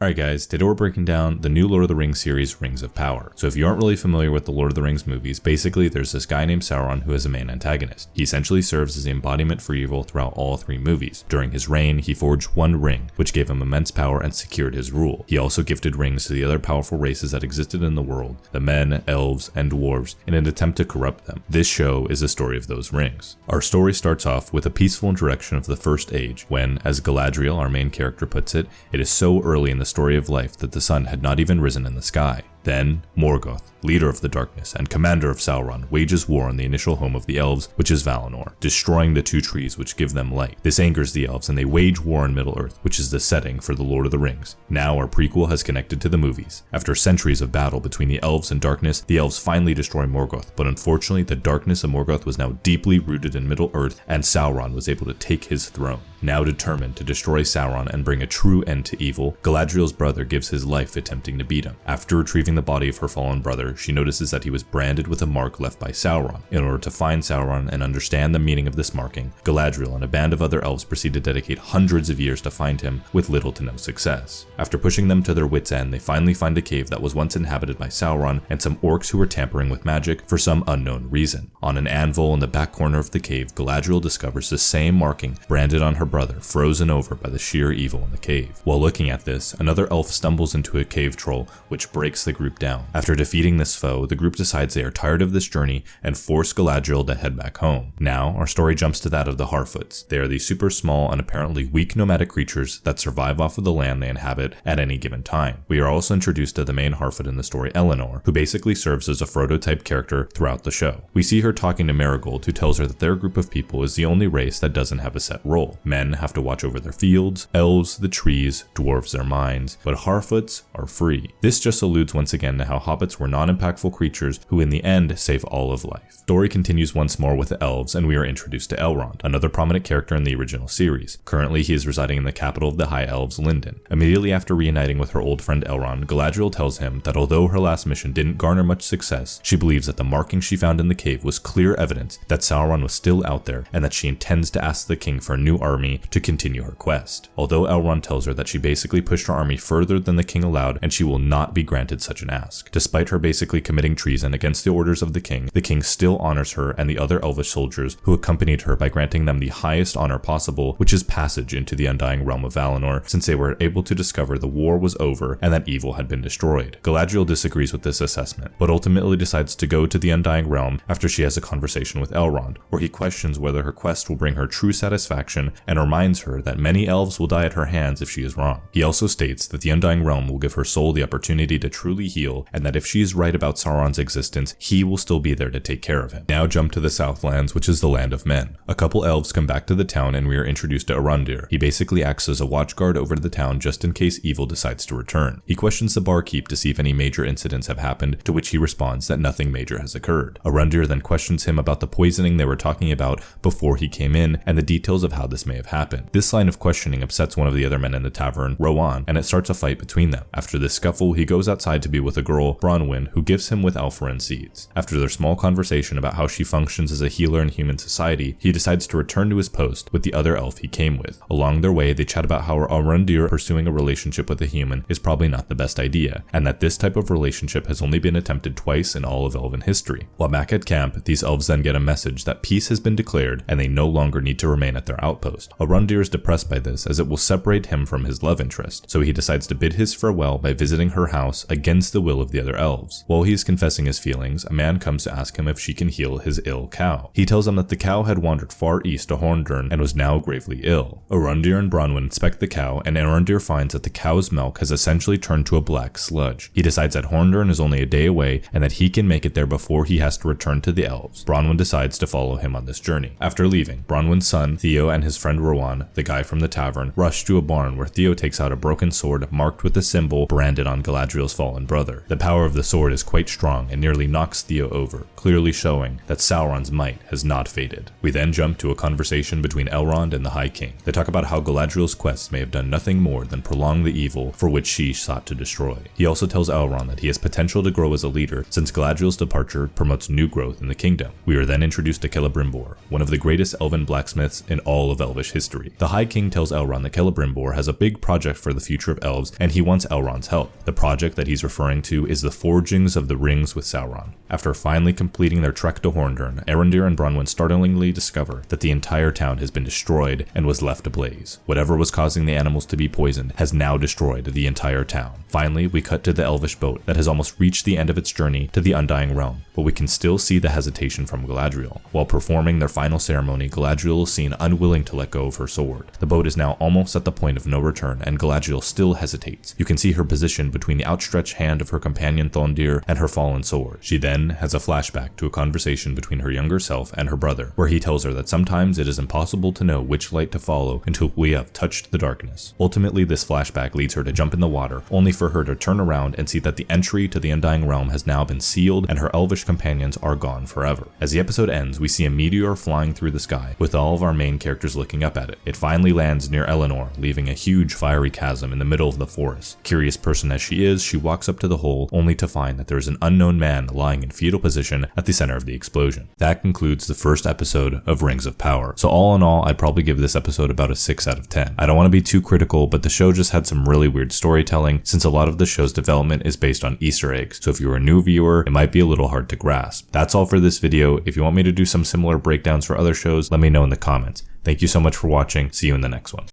Alright guys, today we're breaking down the new Lord of the Rings series, Rings of Power. So if you aren't really familiar with the Lord of the Rings movies, basically there's this guy named Sauron who is a main antagonist. He essentially serves as the embodiment for evil throughout all three movies. During his reign, he forged one ring, which gave him immense power and secured his rule. He also gifted rings to the other powerful races that existed in the world, the men, elves, and dwarves, in an attempt to corrupt them. This show is the story of those rings. Our story starts off with a peaceful introduction of the First Age, when, as Galadriel, our main character, puts it, it is so early in the story of life that the sun had not even risen in the sky. Then, Morgoth, leader of the darkness and commander of Sauron, wages war on the initial home of the elves, which is Valinor, destroying the two trees which give them light. This angers the elves and they wage war on Middle-earth, which is the setting for the Lord of the Rings. Now our prequel has connected to the movies. After centuries of battle between the elves and darkness, the elves finally destroy Morgoth, but unfortunately the darkness of Morgoth was now deeply rooted in Middle-earth and Sauron was able to take his throne. Now determined to destroy Sauron and bring a true end to evil, Galadriel's brother gives his life attempting to beat him. After retrieving the body of her fallen brother, she notices that he was branded with a mark left by Sauron. In order to find Sauron and understand the meaning of this marking, Galadriel and a band of other elves proceed to dedicate hundreds of years to find him with little to no success. After pushing them to their wits' end, they finally find a cave that was once inhabited by Sauron and some orcs who were tampering with magic for some unknown reason. On an anvil in the back corner of the cave, Galadriel discovers the same marking branded on her brother, frozen over by the sheer evil in the cave. While looking at this, another elf stumbles into a cave troll, which breaks the group down. After defeating this foe, the group decides they are tired of this journey and force Galadriel to head back home. Now, our story jumps to that of the Harfoots. They are these super small and apparently weak nomadic creatures that survive off of the land they inhabit at any given time. We are also introduced to the main Harfoot in the story, Elenor, who basically serves as a Frodo-type character throughout the show. We see her talking to Marigold, who tells her that their group of people is the only race that doesn't have a set role. Men have to watch over their fields, elves the trees, dwarves their mines, but Harfoots are free. This just alludes once again to how hobbits were non-impactful creatures who in the end save all of life. Story continues once more with the elves and we are introduced to Elrond, another prominent character in the original series. Currently he is residing in the capital of the High Elves, Lindon. Immediately after reuniting with her old friend Elrond, Galadriel tells him that although her last mission didn't garner much success, she believes that the marking she found in the cave was clear evidence that Sauron was still out there and that she intends to ask the king for a new army to continue her quest. Although Elrond tells her that she basically pushed her army further than the king allowed and she will not be granted such an ask. Despite her basically committing treason against the orders of the king still honors her and the other elvish soldiers who accompanied her by granting them the highest honor possible, which is passage into the Undying Realm of Valinor, since they were able to discover the war was over and that evil had been destroyed. Galadriel disagrees with this assessment, but ultimately decides to go to the Undying Realm after she has a conversation with Elrond, where he questions whether her quest will bring her true satisfaction and reminds her that many elves will die at her hands if she is wrong. He also states that the Undying Realm will give her soul the opportunity to truly heal, and that if she is right about Sauron's existence, he will still be there to take care of him. Now jump to the Southlands, which is the land of men. A couple elves come back to the town and we are introduced to Arondir. He basically acts as a watchguard over the town just in case evil decides to return. He questions the barkeep to see if any major incidents have happened, to which he responds that nothing major has occurred. Arondir then questions him about the poisoning they were talking about before he came in and the details of how this may have happened. This line of questioning upsets one of the other men in the tavern, Rowan, and it starts a fight between them. After this scuffle, he goes outside to be with a girl, Bronwyn, who gives him with Alpharin seeds. After their small conversation about how she functions as a healer in human society, he decides to return to his post with the other elf he came with. Along their way, they chat about how Arondir pursuing a relationship with a human is probably not the best idea, and that this type of relationship has only been attempted twice in all of elven history. While back at camp, these elves then get a message that peace has been declared and they no longer need to remain at their outpost. Arondir is depressed by this as it will separate him from his love interest, so he decides to bid his farewell by visiting her house against the will of the other elves. While he is confessing his feelings, a man comes to ask him if she can heal his ill cow. He tells him that the cow had wandered far east to Horndurn and was now gravely ill. Arondir and Bronwyn inspect the cow and Arondir finds that the cow's milk has essentially turned to a black sludge. He decides that Horndurn is only a day away and that he can make it there before he has to return to the elves. Bronwyn decides to follow him on this journey. After leaving, Bronwyn's son, Theo, and his friend Rowan, the guy from the tavern, rush to a barn where Theo takes out a broken sword marked with a symbol branded on Galadriel's fallen brother. The power of the sword is quite strong and nearly knocks Theo over, clearly showing that Sauron's might has not faded. We then jump to a conversation between Elrond and the High King. They talk about how Galadriel's quest may have done nothing more than prolong the evil for which she sought to destroy. He also tells Elrond that he has potential to grow as a leader since Galadriel's departure promotes new growth in the kingdom. We are then introduced to Celebrimbor, one of the greatest elven blacksmiths in all of elvish Elvish history. The High King tells Elrond that Celebrimbor has a big project for the future of elves, and he wants Elrond's help. The project that he's referring to is the Forgings of the Rings with Sauron. After finally completing their trek to Horndern, Arondir and Bronwyn startlingly discover that the entire town has been destroyed and was left ablaze. Whatever was causing the animals to be poisoned has now destroyed the entire town. Finally, we cut to the Elvish boat that has almost reached the end of its journey to the Undying Realm, but we can still see the hesitation from Galadriel. While performing their final ceremony, Galadriel is seen unwilling to let go of her sword. The boat is now almost at the point of no return, and Galadriel still hesitates. You can see her position between the outstretched hand of her companion Thondir and her fallen sword. She then has a flashback to a conversation between her younger self and her brother, where he tells her that sometimes it is impossible to know which light to follow until we have touched the darkness. Ultimately, this flashback leads her to jump in the water, only for her to turn around and see that the entry to the Undying Realm has now been sealed and her elvish companions are gone forever. As the episode ends, we see a meteor flying through the sky, with all of our main characters looking up at it. It finally lands near Elenor, leaving a huge fiery chasm in the middle of the forest. Curious person as she is, she walks up to the hole, only to find that there is an unknown man lying in fetal position at the center of the explosion. That concludes the first episode of Rings of Power. So all in all, I'd probably give this episode about a 6 out of 10. I don't want to be too critical, but the show just had some really weird storytelling, since a lot of the show's development is based on Easter eggs, so if you're a new viewer, it might be a little hard to grasp. That's all for this video. If you want me to do some similar breakdowns for other shows, let me know in the comments. Thank you so much for watching. See you in the next one.